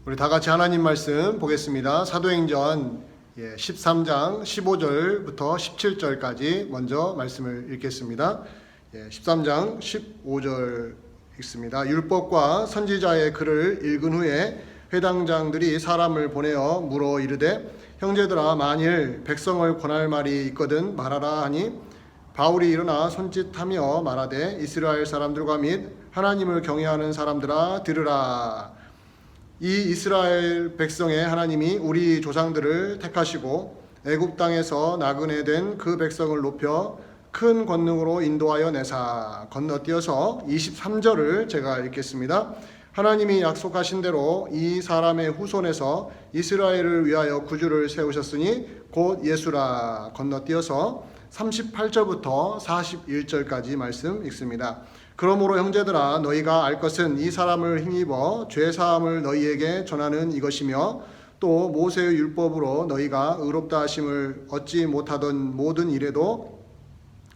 우리 다 같이 하나님 말씀 보겠습니다. 사도행전 13장 15절부터 17절까지 먼저 말씀을 읽겠습니다. 13장 15절 읽습니다. 율법과 선지자의 글을 읽은 후에 회당장들이 사람을 보내어 물어 이르되 형제들아 만일 백성을 권할 말이 있거든 말하라 하니 바울이 일어나 손짓하며 말하되 이스라엘 사람들과 및 하나님을 경외하는 사람들아 들으라. 이 이스라엘 백성의 하나님이 우리 조상들을 택하시고 애굽 땅에서 나그네 된 그 백성을 높여 큰 권능으로 인도하여 내사. 건너뛰어서 23절을 제가 읽겠습니다. 하나님이 약속하신 대로 이 사람의 후손에서 이스라엘을 위하여 구주를 세우셨으니 곧 예수라. 건너뛰어서 38절부터 41절까지 말씀 읽습니다. 그러므로 형제들아 너희가 알 것은 이 사람을 힘입어 죄사함을 너희에게 전하는 이것이며 또 모세의 율법으로 너희가 의롭다 하심을 얻지 못하던 모든 일에도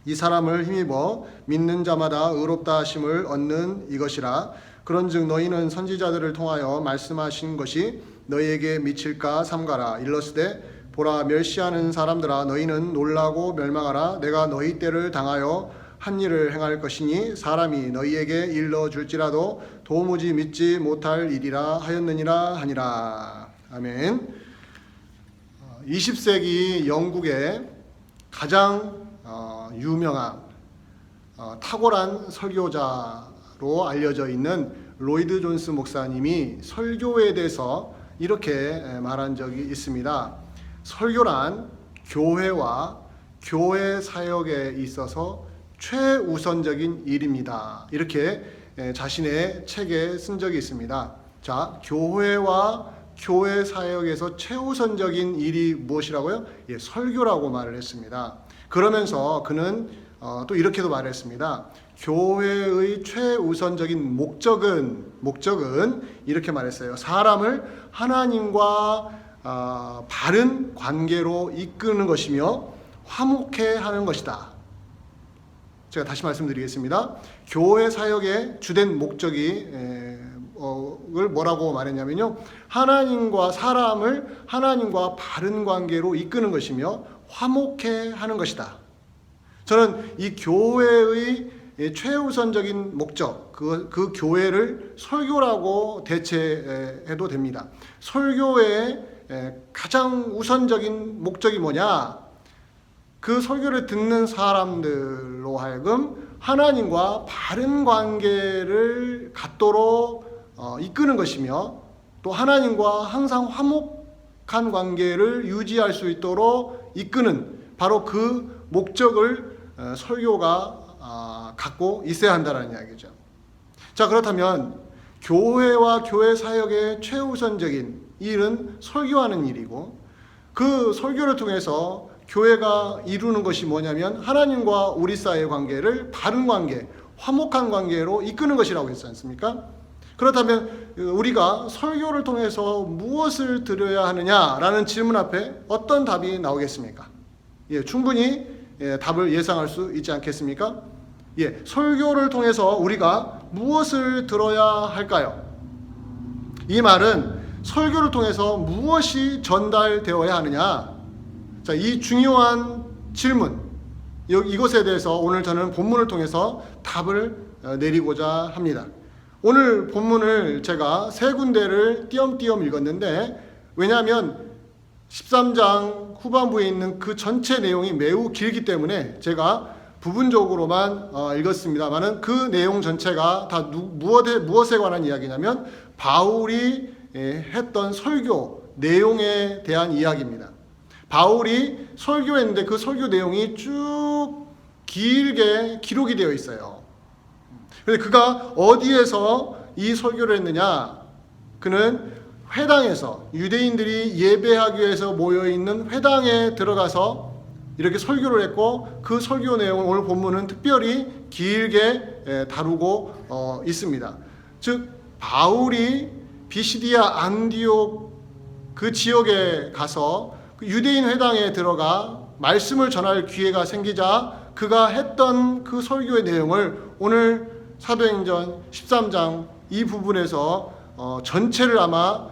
이 사람을 힘입어 믿는 자마다 의롭다 하심을 얻는 이것이라. 그런즉 너희는 선지자들을 통하여 말씀하신 것이 너희에게 미칠까 삼가라. 일러스되 보라 멸시하는 사람들아 너희는 놀라고 멸망하라. 내가 너희 때를 당하여 한 일을 행할 것이니 사람이 너희에게 일러줄지라도 도무지 믿지 못할 일이라 하였느니라 하니라. 아멘. 20세기 영국의 가장 유명한 탁월한 설교자로 알려져 있는 로이드 존스 목사님이 설교에 대해서 이렇게 말한 적이 있습니다. 설교란 교회와 교회 사역에 있어서 최우선적인 일입니다. 이렇게 자신의 책에 쓴 적이 있습니다. 자, 교회와 교회 사역에서 최우선적인 일이 무엇이라고요? 설교라고 말을 했습니다. 그러면서 그는 또 이렇게도 말했습니다. 교회의 최우선적인 목적은 이렇게 말했어요. 사람을 하나님과 바른 관계로 이끄는 것이며 화목해 하는 것이다. 제가 다시 말씀드리겠습니다. 교회 사역의 주된 목적이 뭐라고 말했냐면요. 사람을 하나님과 바른 관계로 이끄는 것이며 화목해 하는 것이다. 저는 이 교회의 최우선적인 목적, 그 교회를 설교라고 대체해도 됩니다. 설교의 가장 우선적인 목적이 뭐냐? 그 설교를 듣는 사람들로 하여금 하나님과 바른 관계를 갖도록 이끄는 것이며 또 하나님과 항상 화목한 관계를 유지할 수 있도록 이끄는 바로 그 목적을 설교가 갖고 있어야 한다는 이야기죠. 자, 그렇다면 교회와 교회 사역의 최우선적인 일은 설교하는 일이고 그 설교를 통해서 교회가 이루는 것이 뭐냐면 하나님과 우리 사이의 관계를 바른 관계, 화목한 관계로 이끄는 것이라고 했지 않습니까? 그렇다면 우리가 설교를 통해서 무엇을 들어야 하느냐라는 질문 앞에 어떤 답이 나오겠습니까? 충분히 답을 예상할 수 있지 않겠습니까? 설교를 통해서 우리가 무엇을 들어야 할까요? 이 말은 설교를 통해서 무엇이 전달되어야 하느냐? 자, 이 중요한 질문, 이것에 대해서 오늘 저는 본문을 통해서 답을 내리고자 합니다. 오늘 본문을 제가 세 군데를 띄엄띄엄 읽었는데 왜냐하면 13장 후반부에 있는 그 전체 내용이 매우 길기 때문에 제가 부분적으로만 읽었습니다만은 그 내용 전체가 다 무엇에 관한 이야기냐면 바울이 했던 설교 내용에 대한 이야기입니다. 바울이 설교했는데 그 설교 내용이 쭉 길게 기록이 되어 있어요. 그런데 그가 어디에서 이 설교를 했느냐? 그는 회당에서 유대인들이 예배하기 위해서 모여있는 회당에 들어가서 이렇게 설교를 했고 그 설교 내용을 오늘 본문은 특별히 길게 다루고 있습니다. 즉 바울이 비시디아 안디옥 그 지역에 가서 유대인 회당에 들어가 말씀을 전할 기회가 생기자 그가 했던 그 설교의 내용을 오늘 사도행전 13장 이 부분에서 전체를 아마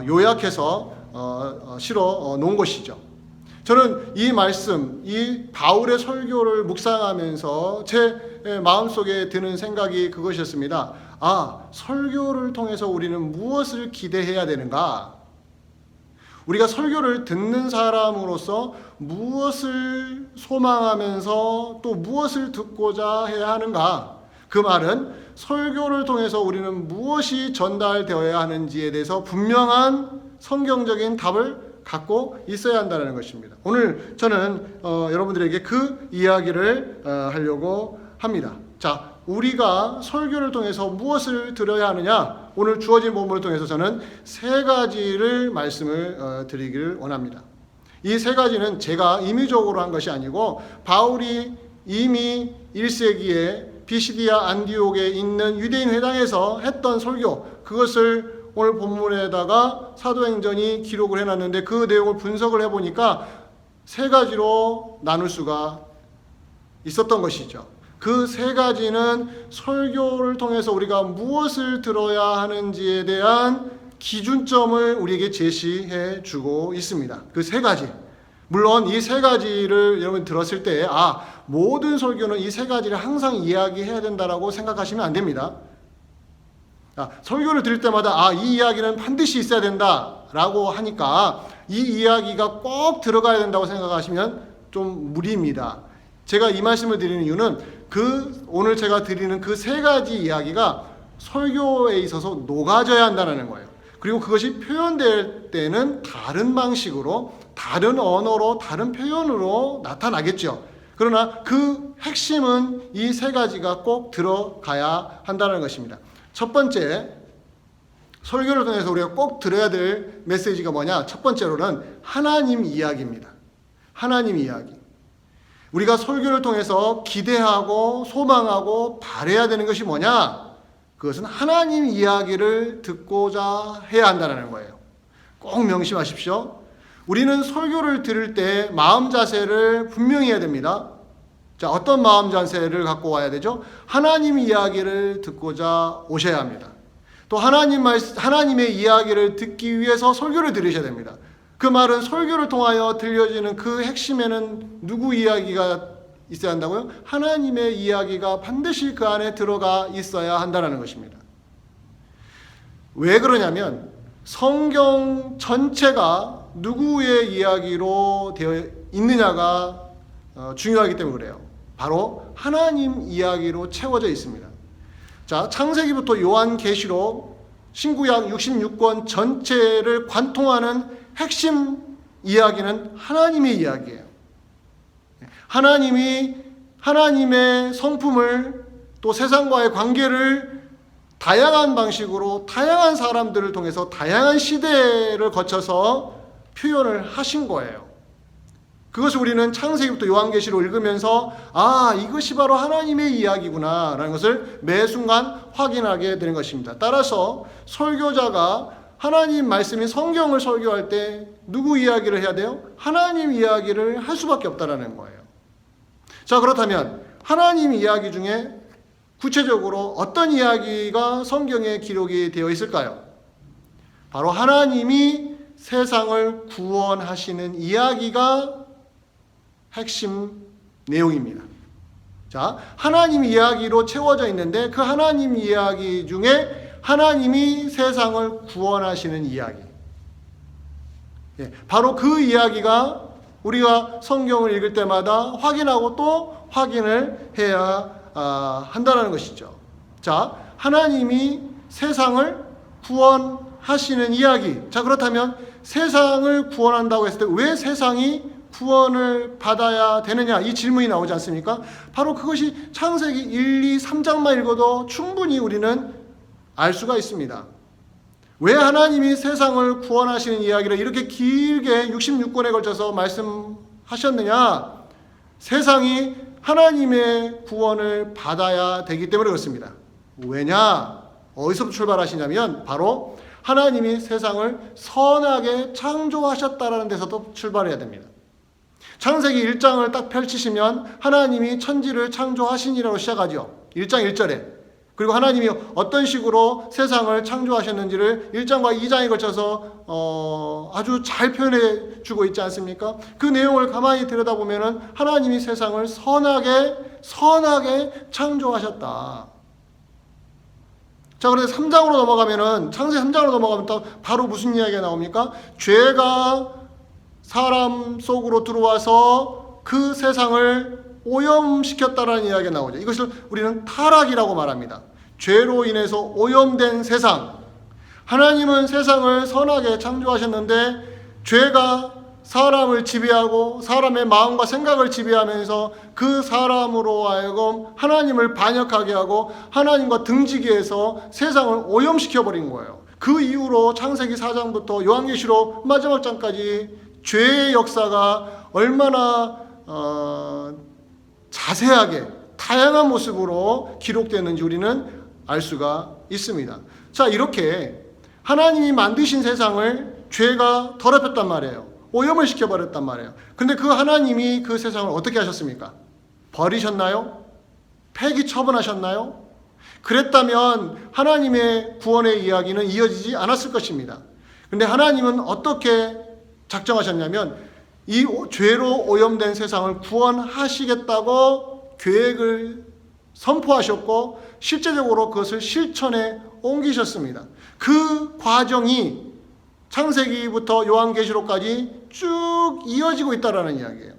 요약해서 실어 놓은 것이죠. 저는 이 말씀, 이 바울의 설교를 묵상하면서 제 마음속에 드는 생각이 그것이었습니다. 설교를 통해서 우리는 무엇을 기대해야 되는가? 우리가 설교를 듣는 사람으로서 무엇을 소망하면서 또 무엇을 듣고자 해야 하는가? 그 말은 설교를 통해서 우리는 무엇이 전달되어야 하는지에 대해서 분명한 성경적인 답을 갖고 있어야 한다는 것입니다. 오늘 저는 여러분들에게 그 이야기를 하려고 합니다. 자, 우리가 설교를 통해서 무엇을 들어야 하느냐? 오늘 주어진 본문을 통해서 저는 세 가지를 말씀을 드리기를 원합니다. 이 세 가지는 제가 임의적으로 한 것이 아니고 바울이 이미 1세기에 비시디아 안디옥에 있는 유대인 회당에서 했던 설교, 그것을 오늘 본문에다가 사도행전이 기록을 해놨는데 그 내용을 분석을 해보니까 세 가지로 나눌 수가 있었던 것이죠. 그 세 가지는 설교를 통해서 우리가 무엇을 들어야 하는지에 대한 기준점을 우리에게 제시해 주고 있습니다. 그 세 가지. 물론 이 세 가지를 여러분 들었을 때 모든 설교는 이 세 가지를 항상 이야기해야 된다라고 생각하시면 안 됩니다. 설교를 들을 때마다 이 이야기는 반드시 있어야 된다라고 하니까 이 이야기가 꼭 들어가야 된다고 생각하시면 좀 무리입니다. 제가 이 말씀을 드리는 이유는 오늘 제가 드리는 그 세 가지 이야기가 설교에 있어서 녹아져야 한다는 거예요. 그리고 그것이 표현될 때는 다른 방식으로, 다른 언어로, 다른 표현으로 나타나겠죠. 그러나 그 핵심은 이 세 가지가 꼭 들어가야 한다는 것입니다. 첫 번째, 설교를 통해서 우리가 꼭 들어야 될 메시지가 뭐냐? 첫 번째로는 하나님 이야기입니다. 하나님 이야기. 우리가 설교를 통해서 기대하고 소망하고 바라야 되는 것이 뭐냐? 그것은 하나님 이야기를 듣고자 해야 한다는 거예요. 꼭 명심하십시오. 우리는 설교를 들을 때 마음 자세를 분명히 해야 됩니다. 자, 어떤 마음 자세를 갖고 와야 되죠? 하나님 이야기를 듣고자 오셔야 합니다. 또 하나님의 이야기를 듣기 위해서 설교를 들으셔야 됩니다. 그 말은 설교를 통하여 들려지는 그 핵심에는 누구 이야기가 있어야 한다고요? 하나님의 이야기가 반드시 그 안에 들어가 있어야 한다는 것입니다. 왜 그러냐면 성경 전체가 누구의 이야기로 되어 있느냐가 중요하기 때문에 그래요. 바로 하나님 이야기로 채워져 있습니다. 자, 창세기부터 요한계시록 신구약 66권 전체를 관통하는 핵심 이야기는 하나님의 이야기예요. 하나님이 하나님의 성품을 또 세상과의 관계를 다양한 방식으로 다양한 사람들을 통해서 다양한 시대를 거쳐서 표현을 하신 거예요. 그것을 우리는 창세기부터 요한계시로 읽으면서 이것이 바로 하나님의 이야기구나 라는 것을 매 순간 확인하게 되는 것입니다. 따라서 설교자가 하나님 말씀인 성경을 설교할 때 누구 이야기를 해야 돼요? 하나님 이야기를 할 수밖에 없다는 거예요. 자, 그렇다면 하나님 이야기 중에 구체적으로 어떤 이야기가 성경에 기록이 되어 있을까요? 바로 하나님이 세상을 구원하시는 이야기가 핵심 내용입니다. 자, 하나님 이야기로 채워져 있는데 그 하나님 이야기 중에 하나님이 세상을 구원하시는 이야기. 바로 그 이야기가 우리가 성경을 읽을 때마다 확인하고 또 확인을 해야 한다는 것이죠. 자, 하나님이 세상을 구원하시는 이야기. 자, 그렇다면 세상을 구원한다고 했을 때 왜 세상이 구원을 받아야 되느냐? 이 질문이 나오지 않습니까? 바로 그것이 창세기 1, 2, 3장만 읽어도 충분히 우리는 알 수가 있습니다. 왜 하나님이 세상을 구원하시는 이야기를 이렇게 길게 66권에 걸쳐서 말씀하셨느냐? 세상이 하나님의 구원을 받아야 되기 때문에 그렇습니다. 왜냐? 어디서부터 출발하시냐면 바로 하나님이 세상을 선하게 창조하셨다라는 데서도 출발해야 됩니다. 창세기 1장을 딱 펼치시면 하나님이 천지를 창조하시니라고 시작하죠. 1장 1절에. 그리고 하나님이 어떤 식으로 세상을 창조하셨는지를 1장과 2장에 걸쳐서 아주 잘 표현해 주고 있지 않습니까? 그 내용을 가만히 들여다보면 하나님이 세상을 선하게 창조하셨다. 자, 그런데 3장으로 넘어가면은, 창세기 3장으로 넘어가면 또 바로 무슨 이야기가 나옵니까? 죄가 사람 속으로 들어와서 그 세상을 오염시켰다라는 이야기가 나오죠. 이것을 우리는 타락이라고 말합니다. 죄로 인해서 오염된 세상. 하나님은 세상을 선하게 창조하셨는데 죄가 사람을 지배하고 사람의 마음과 생각을 지배하면서 그 사람으로 하여금 하나님을 반역하게 하고 하나님과 등지게 해서 세상을 오염시켜버린 거예요. 그 이후로 창세기 4장부터 요한계시록 마지막 장까지 죄의 역사가 얼마나 자세하게 다양한 모습으로 기록되는지 우리는 알 수가 있습니다. 자, 이렇게 하나님이 만드신 세상을 죄가 더럽혔단 말이에요. 오염을 시켜버렸단 말이에요. 근데 그 하나님이 그 세상을 어떻게 하셨습니까? 버리셨나요? 폐기 처분하셨나요? 그랬다면 하나님의 구원의 이야기는 이어지지 않았을 것입니다. 근데 하나님은 어떻게 작정하셨냐면 이 죄로 오염된 세상을 구원하시겠다고 계획을 선포하셨고 실제적으로 그것을 실천에 옮기셨습니다. 그 과정이 창세기부터 요한계시록까지 쭉 이어지고 있다는 이야기예요.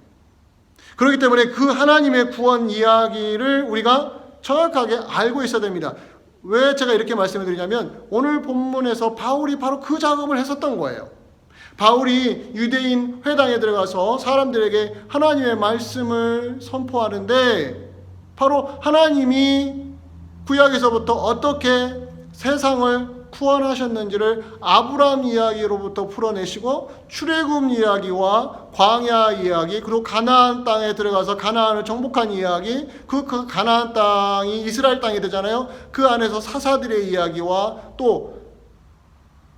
그렇기 때문에 그 하나님의 구원 이야기를 우리가 정확하게 알고 있어야 됩니다. 왜 제가 이렇게 말씀을 드리냐면 오늘 본문에서 바울이 바로 그 작업을 했었던 거예요. 바울이 유대인 회당에 들어가서 사람들에게 하나님의 말씀을 선포하는데 바로 하나님이 구약에서부터 어떻게 세상을 구원하셨는지를 아브라함 이야기로부터 풀어내시고 출애굽 이야기와 광야 이야기 그리고 가나안 땅에 들어가서 가나안을 정복한 이야기 그 가나안 땅이 이스라엘 땅이 되잖아요. 그 안에서 사사들의 이야기와 또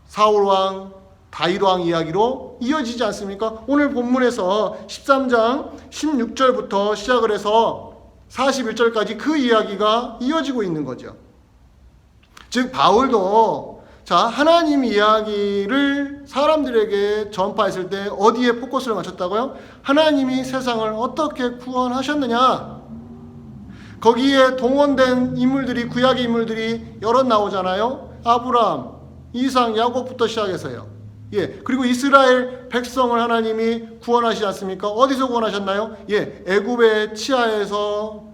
사울왕 다윗왕 이야기로 이어지지 않습니까? 오늘 본문에서 13장 16절부터 시작을 해서 41절까지 그 이야기가 이어지고 있는 거죠. 즉 바울도 자 하나님 이야기를 사람들에게 전파했을 때 어디에 포커스를 맞췄다고요? 하나님이 세상을 어떻게 구원하셨느냐. 거기에 동원된 인물들이 구약의 인물들이 여럿 나오잖아요. 아브라함, 이삭, 야곱부터 시작해서요. 예, 그리고 이스라엘 백성을 하나님이 구원하시지 않습니까? 어디서 구원하셨나요? 예, 애굽의 치하에서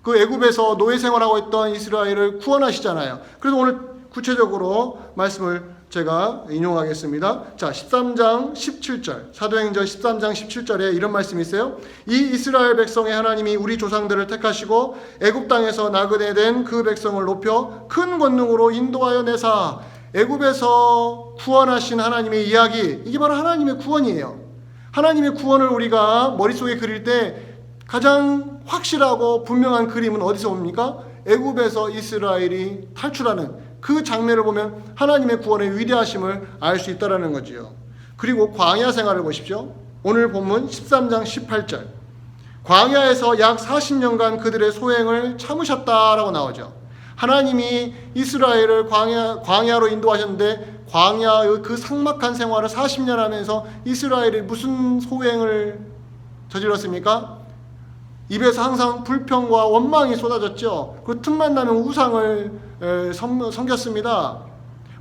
그 애굽에서 노예 생활하고 있던 이스라엘을 구원하시잖아요. 그래서 오늘 구체적으로 말씀을 제가 인용하겠습니다. 자, 13장 17절 사도행전 13장 17절에 이런 말씀이 있어요. 이 이스라엘 백성의 하나님이 우리 조상들을 택하시고 애굽 땅에서 나그네 된 그 백성을 높여 큰 권능으로 인도하여 내사. 애굽에서 구원하신 하나님의 이야기, 이게 바로 하나님의 구원이에요. 하나님의 구원을 우리가 머릿속에 그릴 때 가장 확실하고 분명한 그림은 어디서 옵니까? 애굽에서 이스라엘이 탈출하는 그 장면을 보면 하나님의 구원의 위대하심을 알 수 있다는 거지요. 그리고 광야 생활을 보십시오. 오늘 본문 13장 18절 광야에서 약 40년간 그들의 소행을 참으셨다라고 나오죠. 하나님이 이스라엘을 광야로 인도하셨는데 광야의 그 삭막한 생활을 40년 하면서 이스라엘이 무슨 소행을 저질렀습니까? 입에서 항상 불평과 원망이 쏟아졌죠. 그 틈만 나면 우상을 섬겼습니다.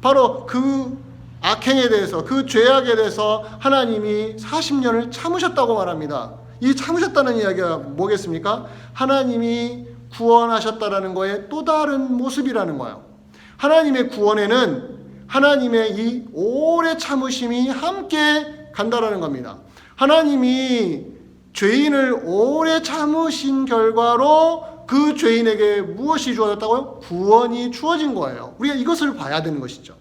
바로 그 악행에 대해서 그 죄악에 대해서 하나님이 40년을 참으셨다고 말합니다. 이 참으셨다는 이야기가 뭐겠습니까? 하나님이 구원하셨다라는 거에 또 다른 모습이라는 거예요. 하나님의 구원에는 하나님의 이 오래 참으심이 함께 간다라는 겁니다. 하나님이 죄인을 오래 참으신 결과로 그 죄인에게 무엇이 주어졌다고요? 구원이 주어진 거예요. 우리가 이것을 봐야 되는 것이죠.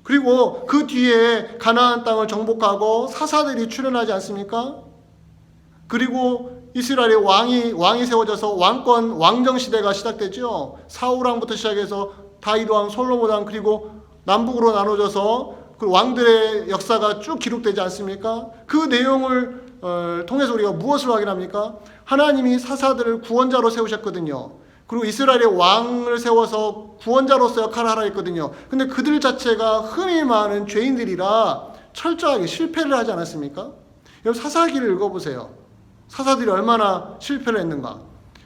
그리고 그 뒤에 가나안 땅을 정복하고 사사들이 출현하지 않습니까? 그리고 이스라엘의 왕이 세워져서 왕정 시대가 시작되죠. 사울왕부터 시작해서 다윗왕, 솔로몬왕 그리고 남북으로 나눠져서 그 왕들의 역사가 쭉 기록되지 않습니까? 그 내용을 통해서 우리가 무엇을 확인합니까? 하나님이 사사들을 구원자로 세우셨거든요. 그리고 이스라엘의 왕을 세워서 구원자로서 역할을 하라 했거든요. 근데 그들 자체가 흠이 많은 죄인들이라 철저하게 실패를 하지 않았습니까? 여러분 사사기를 읽어보세요. 사사들이 얼마나 실패를 했는가.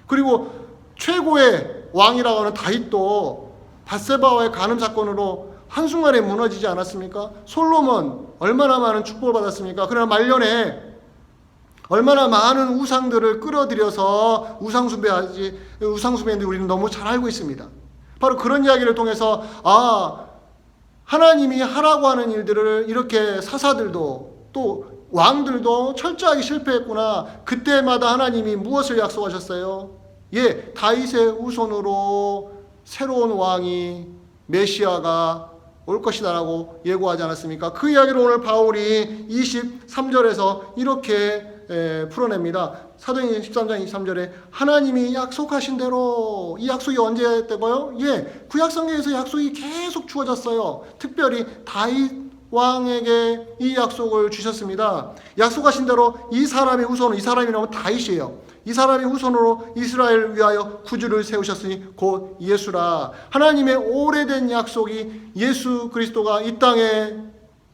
그리고 최고의 왕이라고 하는 다윗도 밧세바와의 간음 사건으로 한순간에 무너지지 않았습니까? 솔로몬 얼마나 많은 축복을 받았습니까? 그러나 말년에 얼마나 많은 우상들을 끌어들여서 우상숭배했는데 우리는 너무 잘 알고 있습니다. 바로 그런 이야기를 통해서 하나님이 하라고 하는 일들을 이렇게 사사들도 또 왕들도 철저하게 실패했구나. 그때마다 하나님이 무엇을 약속하셨어요? 다윗의 후손으로 새로운 왕이 메시아가 올 것이다라고 예고하지 않았습니까? 그 이야기를 오늘 바울이 23절에서 이렇게 풀어냅니다. 사도행전 13장 23절에 하나님이 약속하신 대로, 이 약속이 언제 때고요? 구약성경에서 약속이 계속 주어졌어요. 특별히 다윗 왕에게 이 약속을 주셨습니다. 약속하신 대로 이 사람의 후손, 이 사람이라면 다윗이에요. 이 사람의 후손으로 이스라엘을 위하여 구주를 세우셨으니 곧 예수라. 하나님의 오래된 약속이 예수 그리스도가 이 땅에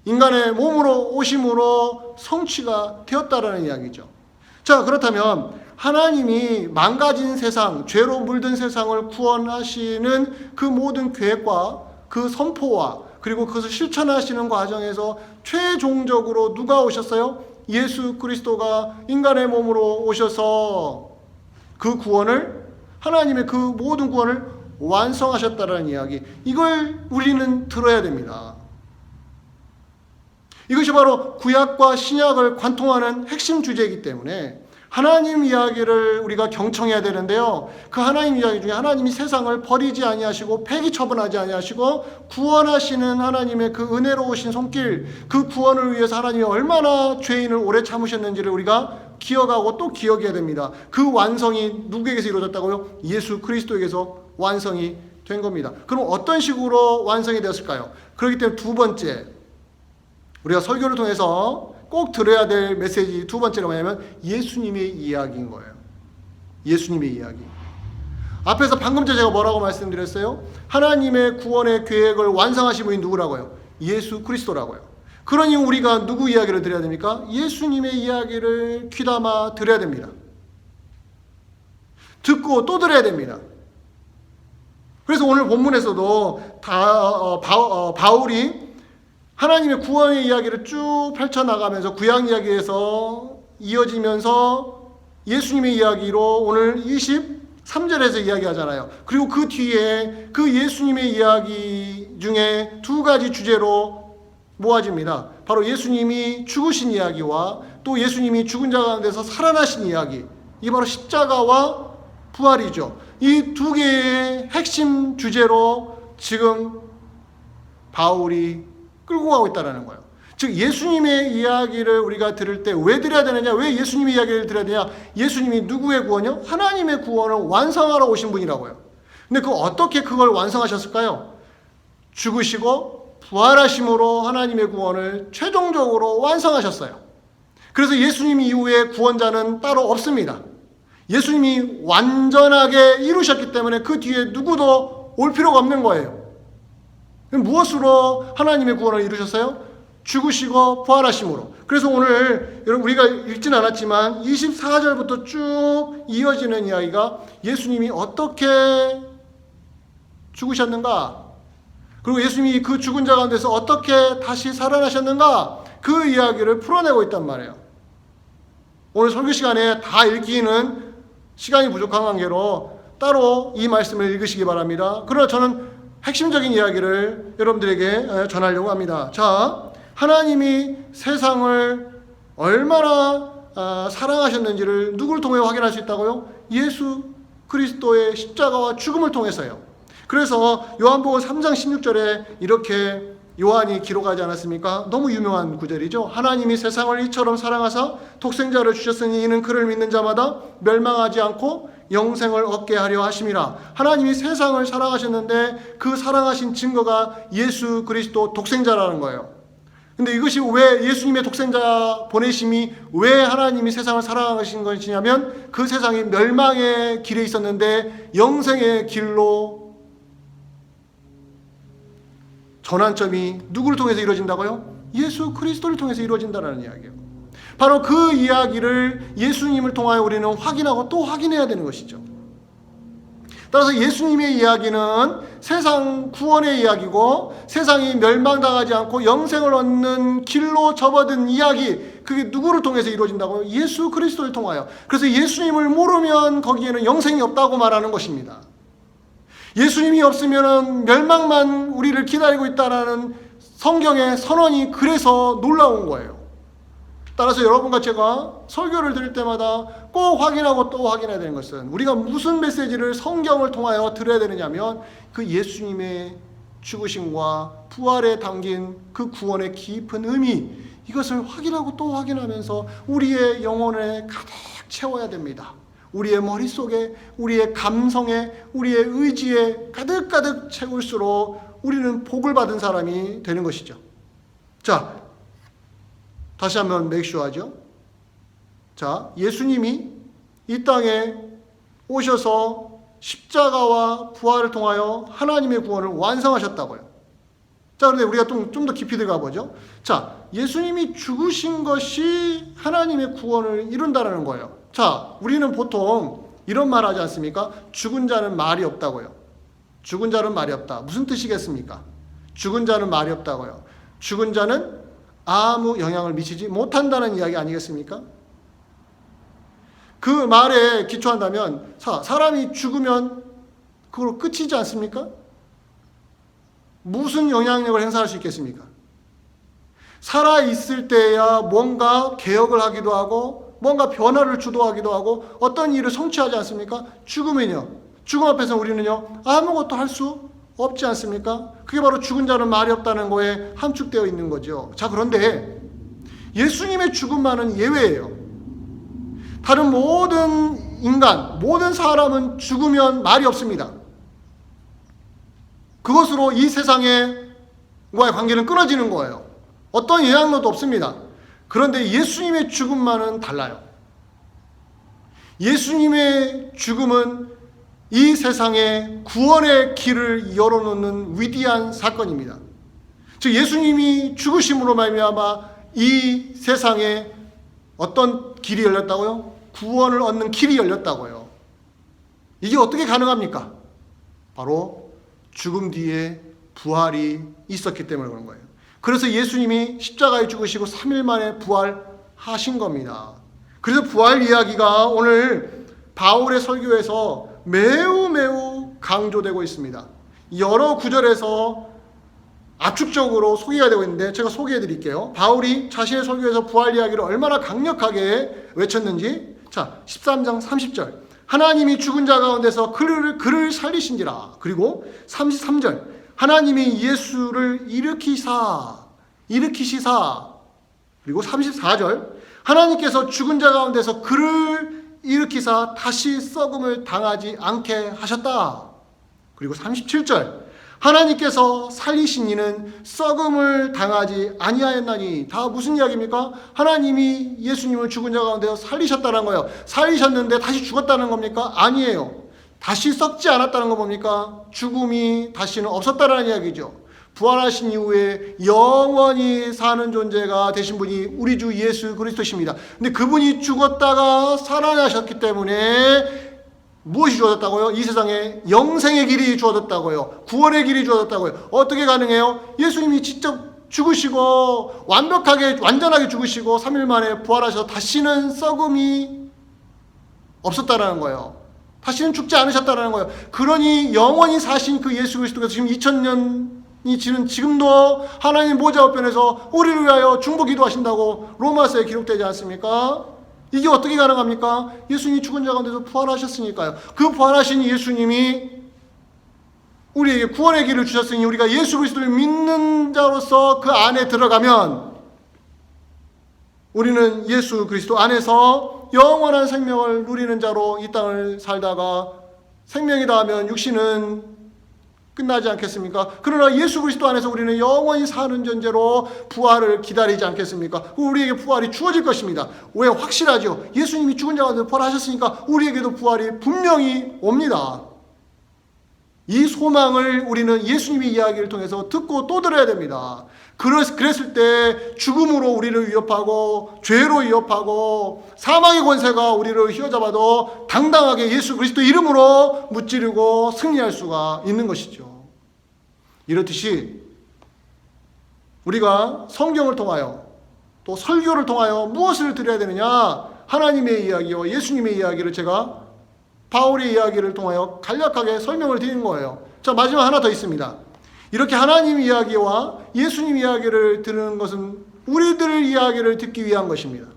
인간의 몸으로 오심으로 성취가 되었다라는 이야기죠. 자, 그렇다면 하나님이 망가진 세상, 죄로 물든 세상을 구원하시는 그 모든 계획과 그 선포와 그리고 그것을 실천하시는 과정에서 최종적으로 누가 오셨어요? 예수 그리스도가 인간의 몸으로 오셔서 그 구원을, 하나님의 그 모든 구원을 완성하셨다라는 이야기, 이걸 우리는 들어야 됩니다. 이것이 바로 구약과 신약을 관통하는 핵심 주제이기 때문에 하나님 이야기를 우리가 경청해야 되는데요. 그 하나님 이야기 중에 하나님이 세상을 버리지 아니하시고 폐기 처분하지 아니하시고 구원하시는 하나님의 그 은혜로우신 손길, 그 구원을 위해서 하나님이 얼마나 죄인을 오래 참으셨는지를 우리가 기억하고 또 기억해야 됩니다. 그 완성이 누구에게서 이루어졌다고요? 예수 그리스도에게서 완성이 된 겁니다. 그럼 어떤 식으로 완성이 되었을까요? 그렇기 때문에 두 번째, 우리가 설교를 통해서 꼭 들어야 될 메시지 두 번째가 뭐냐면 예수님의 이야기인 거예요. 예수님의 이야기. 앞에서 방금 전에 제가 뭐라고 말씀드렸어요? 하나님의 구원의 계획을 완성하신 분이 누구라고요? 예수 그리스도라고요. 그러니 우리가 누구 이야기를 들어야 됩니까? 예수님의 이야기를 귀담아 들어야 됩니다. 듣고 또 들어야 됩니다. 그래서 오늘 본문에서도 바울이 하나님의 구원의 이야기를 쭉 펼쳐나가면서 구약 이야기에서 이어지면서 예수님의 이야기로 오늘 23절에서 이야기하잖아요. 그리고 그 뒤에 그 예수님의 이야기 중에 두 가지 주제로 모아집니다. 바로 예수님이 죽으신 이야기와 또 예수님이 죽은 자 가운데서 살아나신 이야기. 이게 바로 십자가와 부활이죠. 이 두 개의 핵심 주제로 지금 바울이 끌고 가고 있다는 거예요. 즉 예수님의 이야기를 우리가 들을 때 왜 들어야 되느냐? 왜 예수님의 이야기를 들어야 되냐? 예수님이 누구의 구원이요? 하나님의 구원을 완성하러 오신 분이라고요. 근데 어떻게 그걸 완성하셨을까요? 죽으시고 부활하심으로 하나님의 구원을 최종적으로 완성하셨어요. 그래서 예수님 이후에 구원자는 따로 없습니다. 예수님이 완전하게 이루셨기 때문에 그 뒤에 누구도 올 필요가 없는 거예요. 무엇으로 하나님의 구원을 이루셨어요? 죽으시고 부활하심으로. 그래서 오늘 여러분 우리가 읽진 않았지만 24절부터 쭉 이어지는 이야기가 예수님이 어떻게 죽으셨는가, 그리고 예수님이 그 죽은 자 가운데서 어떻게 다시 살아나셨는가, 그 이야기를 풀어내고 있단 말이에요. 오늘 설교 시간에 다 읽기는 시간이 부족한 관계로 따로 이 말씀을 읽으시기 바랍니다. 그러나 저는 핵심적인 이야기를 여러분들에게 전하려고 합니다. 자, 하나님이 세상을 얼마나 사랑하셨는지를 누구를 통해 확인할 수 있다고요? 예수 그리스도의 십자가와 죽음을 통해서요. 그래서 요한복음 3장 16절에 이렇게 요한이 기록하지 않았습니까? 너무 유명한 구절이죠. 하나님이 세상을 이처럼 사랑하사 독생자를 주셨으니 이는 그를 믿는 자마다 멸망하지 않고 영생을 얻게 하려 하심이라. 하나님이 세상을 사랑하셨는데 그 사랑하신 증거가 예수 그리스도 독생자라는 거예요. 근데 이것이 왜 예수님의 독생자 보내심이 왜 하나님이 세상을 사랑하신 것이냐면 그 세상이 멸망의 길에 있었는데 영생의 길로 전환점이 누구를 통해서 이루어진다고요? 예수 그리스도를 통해서 이루어진다는 이야기예요. 바로 그 이야기를 예수님을 통하여 우리는 확인하고 또 확인해야 되는 것이죠. 따라서 예수님의 이야기는 세상 구원의 이야기고 세상이 멸망당하지 않고 영생을 얻는 길로 접어든 이야기, 그게 누구를 통해서 이루어진다고요? 예수 그리스도를 통하여. 그래서 예수님을 모르면 거기에는 영생이 없다고 말하는 것입니다. 예수님이 없으면 멸망만 우리를 기다리고 있다라는 성경의 선언이 그래서 놀라운 거예요. 따라서 여러분과 제가 설교를 드릴 때마다 꼭 확인하고 또 확인해야 되는 것은 우리가 무슨 메시지를 성경을 통하여 들어야 되느냐면 그 예수님의 죽으심과 부활에 담긴 그 구원의 깊은 의미, 이것을 확인하고 또 확인하면서 우리의 영혼에 가득 채워야 됩니다. 우리의 머릿속에, 우리의 감성에, 우리의 의지에 가득가득 채울수록 우리는 복을 받은 사람이 되는 것이죠. 자, 다시 한번 맥슈하죠. 자, 예수님이 이 땅에 오셔서 십자가와 부활을 통하여 하나님의 구원을 완성하셨다고요. 자, 그런데 우리가 좀 더 깊이 들어가 보죠. 자, 예수님이 죽으신 것이 하나님의 구원을 이룬다는 거예요. 자, 우리는 보통 이런 말 하지 않습니까? 죽은 자는 말이 없다고요. 죽은 자는 말이 없다. 무슨 뜻이겠습니까? 죽은 자는 말이 없다고요. 죽은 자는 아무 영향을 미치지 못한다는 이야기 아니겠습니까? 그 말에 기초한다면 사람이 죽으면 그걸로 끝이지 않습니까? 무슨 영향력을 행사할 수 있겠습니까? 살아있을 때야 뭔가 개혁을 하기도 하고 뭔가 변화를 주도하기도 하고 어떤 일을 성취하지 않습니까? 죽으면요. 죽음 앞에서 우리는요 아무것도 할 수 없지 않습니까? 그게 바로 죽은 자는 말이 없다는 거에 함축되어 있는 거죠. 자, 그런데 예수님의 죽음만은 예외예요. 다른 모든 인간, 모든 사람은 죽으면 말이 없습니다. 그것으로 이 세상과의 관계는 끊어지는 거예요. 어떤 영향력도 없습니다. 그런데 예수님의 죽음만은 달라요. 예수님의 죽음은 이 세상에 구원의 길을 열어놓는 위대한 사건입니다. 즉 예수님이 죽으심으로 말미암아 이 세상에 어떤 길이 열렸다고요? 구원을 얻는 길이 열렸다고요. 이게 어떻게 가능합니까? 바로 죽음 뒤에 부활이 있었기 때문에 그런 거예요. 그래서 예수님이 십자가에 죽으시고 3일 만에 부활하신 겁니다. 그래서 부활 이야기가 오늘 바울의 설교에서 매우 강조되고 있습니다. 여러 구절에서 압축적으로 소개가 되고 있는데 제가 소개해 드릴게요. 바울이 자신의 설교에서 부활 이야기를 얼마나 강력하게 외쳤는지. 자, 13장 30절. 하나님이 죽은 자 가운데서 그를 살리신지라. 그리고 33절. 하나님이 예수를 일으키시사. 그리고 34절. 하나님께서 죽은 자 가운데서 그를 일으키사 다시 썩음을 당하지 않게 하셨다. 그리고 37절. 하나님께서 살리신 이는 썩음을 당하지 아니하였나니. 다 무슨 이야기입니까? 하나님이 예수님을 죽은 자 가운데서 살리셨다는 거예요. 살리셨는데 다시 죽었다는 겁니까? 아니에요. 다시 썩지 않았다는 거 뭡니까? 죽음이 다시는 없었다는 이야기죠. 부활하신 이후에 영원히 사는 존재가 되신 분이 우리 주 예수 그리스도십니다. 근데 그분이 죽었다가 살아나셨기 때문에 무엇이 주어졌다고요? 이 세상에 영생의 길이 주어졌다고요. 구원의 길이 주어졌다고요. 어떻게 가능해요? 예수님이 직접 죽으시고 완전하게 죽으시고 3일 만에 부활하셔서 다시는 썩음이 없었다는 거예요. 다시는 죽지 않으셨다는 거예요. 그러니 영원히 사신 그 예수 그리스도께서 지금 2000년이 지는 지금도 하나님 보좌 우편에서 우리를 위하여 중보 기도하신다고 로마서에 기록되지 않습니까? 이게 어떻게 가능합니까? 예수님이 죽은 자 가운데서 부활하셨으니까요. 그 부활하신 예수님이 우리에게 구원의 길을 주셨으니 우리가 예수 그리스도를 믿는 자로서 그 안에 들어가면 우리는 예수 그리스도 안에서 영원한 생명을 누리는 자로 이 땅을 살다가 생명이 다하면 육신은 끝나지 않겠습니까? 그러나 예수 그리스도 안에서 우리는 영원히 사는 존재로 부활을 기다리지 않겠습니까? 우리에게 부활이 주어질 것입니다. 왜? 확실하죠. 예수님이 죽은 자 가운데 부활하셨으니까 우리에게도 부활이 분명히 옵니다. 이 소망을 우리는 예수님의 이야기를 통해서 듣고 또 들어야 됩니다. 그랬을 때 죽음으로 우리를 위협하고 죄로 위협하고 사망의 권세가 우리를 휘어잡아도 당당하게 예수 그리스도 이름으로 무찌르고 승리할 수가 있는 것이죠. 이렇듯이 우리가 성경을 통하여 또 설교를 통하여 무엇을 드려야 되느냐? 하나님의 이야기와 예수님의 이야기를 제가 바울의 이야기를 통하여 간략하게 설명을 드리는 거예요. 자, 마지막 하나 더 있습니다. 이렇게 하나님 이야기와 예수님 이야기를 들은 것은 우리들 이야기를 듣기 위한 것입니다.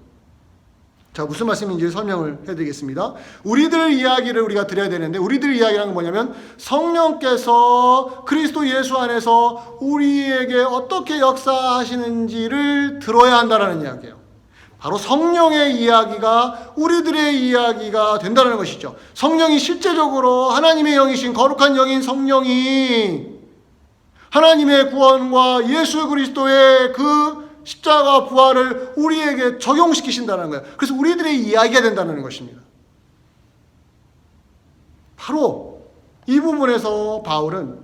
자, 무슨 말씀인지 설명을 해드리겠습니다. 우리들 이야기를 우리가 들어야 되는데, 우리들 이야기라는 건 뭐냐면 성령께서 그리스도 예수 안에서 우리에게 어떻게 역사하시는지를 들어야 한다는 이야기예요. 바로 성령의 이야기가 우리들의 이야기가 된다는 것이죠. 성령이 실제적으로 하나님의 영이신 거룩한 영인 성령이 하나님의 구원과 예수 그리스도의 그 십자가 부활을 우리에게 적용시키신다는 거예요. 그래서 우리들의 이야기가 된다는 것입니다. 바로 이 부분에서 바울은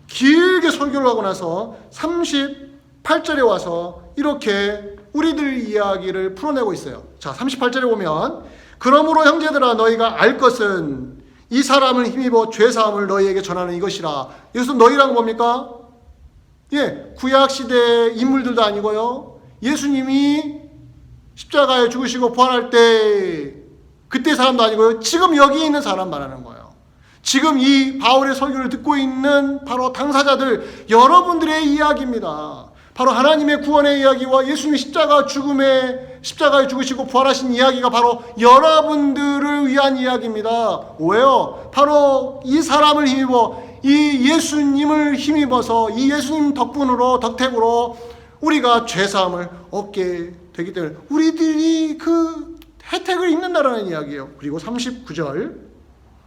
길게 설교를 하고 나서 38절에 와서 이렇게 우리들 이야기를 풀어내고 있어요. 자, 38절에 보면 그러므로 형제들아 너희가 알 것은 이 사람을 힘입어 죄사함을 너희에게 전하는 이것이라. 여기서 너희란 뭡니까? 구약시대 인물들도 아니고요. 예수님이 십자가에 죽으시고 부활할 때 그때 사람도 아니고요. 지금 여기 있는 사람 말하는 거예요. 지금 이 바울의 설교를 듣고 있는 바로 당사자들, 여러분들의 이야기입니다. 바로 하나님의 구원의 이야기와 예수님의 십자가에 죽으시고 부활하신 이야기가 바로 여러분들을 위한 이야기입니다. 왜요? 바로 이 사람을 힘입어, 이 예수님을 힘입어서 이 예수님 덕택으로 우리가 죄사함을 얻게 되기 때문에 우리들이 그 혜택을 입는다라는 이야기예요. 그리고 39절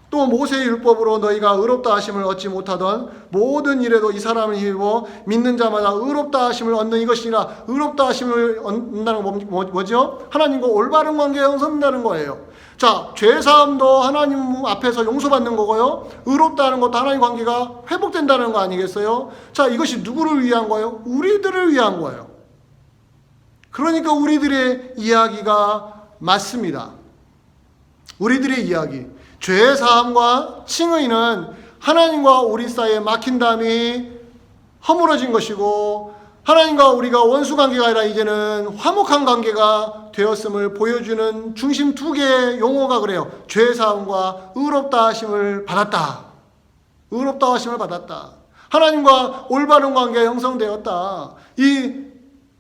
또 모세의 율법으로 너희가 의롭다 하심을 얻지 못하던 모든 일에도 이 사람을 힘입어 믿는 자마다 의롭다 하심을 얻는 이것이라. 의롭다 하심을 얻는다는 건 뭐죠? 하나님과 올바른 관계에 형성된다는 거예요. 자, 죄사함도 하나님 앞에서 용서받는 거고요. 의롭다는 것도 하나님 관계가 회복된다는 거 아니겠어요? 자, 이것이 누구를 위한 거예요? 우리들을 위한 거예요. 그러니까 우리들의 이야기가 맞습니다. 우리들의 이야기. 죄사함과 칭의는 하나님과 우리 사이에 막힌 담이 허물어진 것이고 하나님과 우리가 원수관계가 아니라 이제는 화목한 관계가 되었음을 보여주는 중심 두 개의 용어가 그래요. 죄사함과 의롭다 하심을 받았다. 의롭다 하심을 받았다. 하나님과 올바른 관계가 형성되었다. 이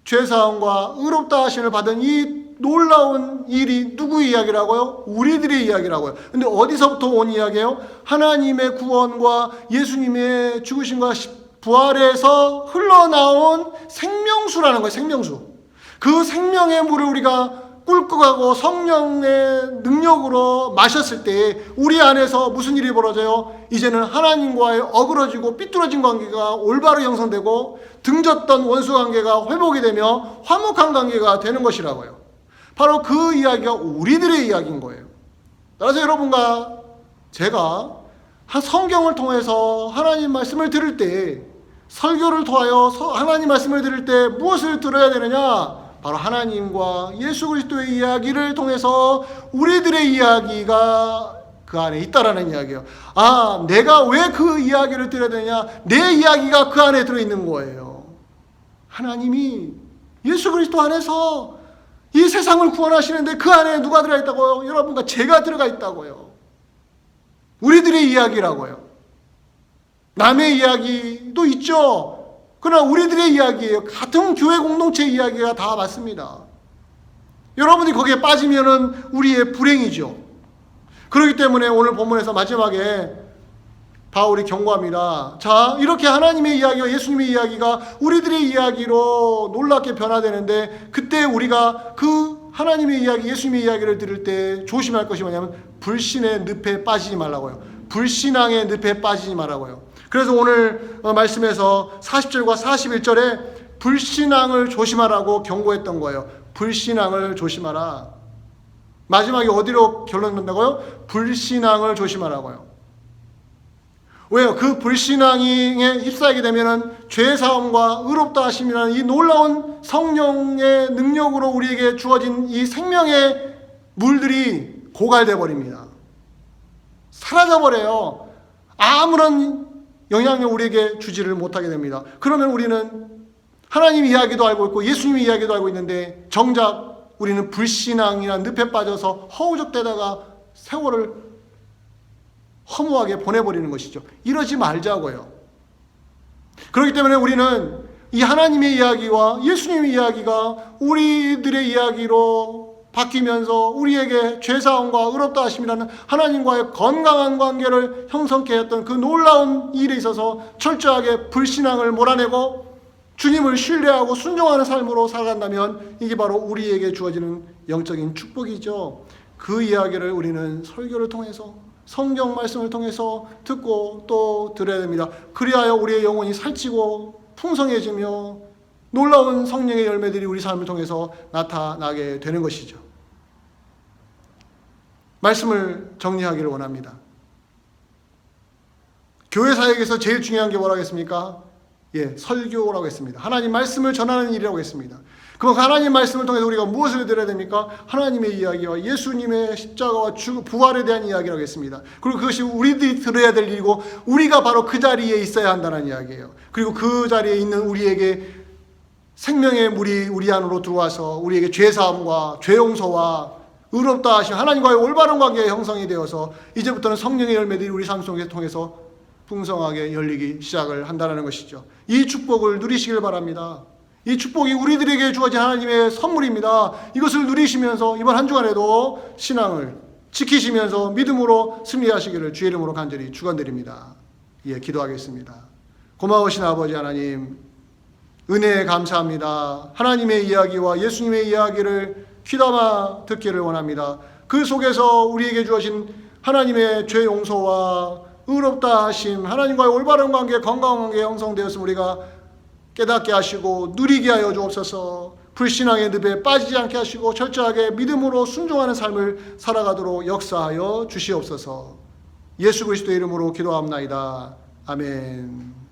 죄사함과 의롭다 하심을 받은 이 놀라운 일이 누구의 이야기라고요? 우리들의 이야기라고요. 근데 어디서부터 온 이야기예요? 하나님의 구원과 예수님의 죽으심과 부활에서 흘러나온 생명수라는 거예요. 생명수. 그 생명의 물을 우리가 꿀꺽 하고 성령의 능력으로 마셨을 때 우리 안에서 무슨 일이 벌어져요? 이제는 하나님과의 어그러지고 삐뚤어진 관계가 올바로 형성되고 등졌던 원수 관계가 회복이 되며 화목한 관계가 되는 것이라고요. 바로 그 이야기가 우리들의 이야기인 거예요. 따라서 여러분과 제가 성경을 통해서 하나님 말씀을 들을 때, 설교를 통하여 하나님 말씀을 들을 때 무엇을 들어야 되느냐? 바로 하나님과 예수 그리스도의 이야기를 통해서 우리들의 이야기가 그 안에 있다라는 이야기예요. 아, 내가 왜 그 이야기를 들어야 되냐? 내 이야기가 그 안에 들어있는 거예요. 하나님이 예수 그리스도 안에서 이 세상을 구원하시는데 그 안에 누가 들어있다고요? 여러분과 제가 들어가 있다고요. 우리들의 이야기라고요. 남의 이야기도 있죠. 그러나 우리들의 이야기예요. 같은 교회 공동체 이야기가 다 맞습니다. 여러분이 거기에 빠지면은 우리의 불행이죠. 그렇기 때문에 오늘 본문에서 마지막에 바울이 경고합니다. 자, 이렇게 하나님의 이야기와 예수님의 이야기가 우리들의 이야기로 놀랍게 변화되는데 그때 우리가 그 하나님의 이야기, 예수님의 이야기를 들을 때 조심할 것이 뭐냐면 불신의 늪에 빠지지 말라고요. 불신앙의 늪에 빠지지 말라고요. 그래서 그래서 오늘 말씀에서 40절과 41절에 불신앙을 조심하라고 경고했던 거예요. 불신앙을 조심하라. 마지막에 어디로 결론 난다고요? 불신앙을 조심하라고요. 왜요? 그 불신앙에 휩싸이게 되면은 죄사함과 의롭다 하심이라는 이 놀라운 성령의 능력으로 우리에게 주어진 이 생명의 물들이 고갈돼 버립니다. 사라져 버려요. 아무런 영향력 우리에게 주지를 못하게 됩니다. 그러면 우리는 하나님 이야기도 알고 있고 예수님 이야기도 알고 있는데 정작 우리는 불신앙이나 늪에 빠져서 허우적대다가 세월을 허무하게 보내버리는 것이죠. 이러지 말자고요. 그렇기 때문에 우리는 이 하나님의 이야기와 예수님의 이야기가 우리들의 이야기로 바뀌면서 우리에게 죄사함과 의롭다 하심이라는 하나님과의 건강한 관계를 형성케 했던 그 놀라운 일에 있어서 철저하게 불신앙을 몰아내고 주님을 신뢰하고 순종하는 삶으로 살아간다면 이게 바로 우리에게 주어지는 영적인 축복이죠. 그 이야기를 우리는 설교를 통해서 성경 말씀을 통해서 듣고 또 들어야 됩니다. 그리하여 우리의 영혼이 살찌고 풍성해지며 놀라운 성령의 열매들이 우리 삶을 통해서 나타나게 되는 것이죠. 말씀을 정리하기를 원합니다. 교회 사역에서 제일 중요한 게 뭐라고 했습니까? 설교라고 했습니다. 하나님 말씀을 전하는 일이라고 했습니다. 그럼 하나님 말씀을 통해서 우리가 무엇을 들어야 됩니까? 하나님의 이야기와 예수님의 십자가와 부활에 대한 이야기라고 했습니다. 그리고 그것이 우리들이 들어야 될 일이고 우리가 바로 그 자리에 있어야 한다는 이야기예요. 그리고 그 자리에 있는 우리에게 생명의 물이 우리 안으로 들어와서 우리에게 죄사함과 죄용서와 의롭다 하신 하나님과의 올바른 관계의 형성이 되어서 이제부터는 성령의 열매들이 우리 삶 속에 통해서 풍성하게 열리기 시작을 한다는 것이죠. 이 축복을 누리시길 바랍니다. 이 축복이 우리들에게 주어진 하나님의 선물입니다. 이것을 누리시면서 이번 한 주간에도 신앙을 지키시면서 믿음으로 승리하시기를 주의 이름으로 간절히 축원드립니다. 기도하겠습니다. 고마우신 아버지 하나님, 은혜에 감사합니다. 하나님의 이야기와 예수님의 이야기를 귀담아 듣기를 원합니다. 그 속에서 우리에게 주어진 하나님의 죄 용서와 의롭다 하심, 하나님과의 올바른 관계, 건강한 관계 형성되었으면 우리가 깨닫게 하시고 누리게 하여 주옵소서. 불신앙의 늪에 빠지지 않게 하시고 철저하게 믿음으로 순종하는 삶을 살아가도록 역사하여 주시옵소서. 예수 그리스도의 이름으로 기도합나이다. 아멘.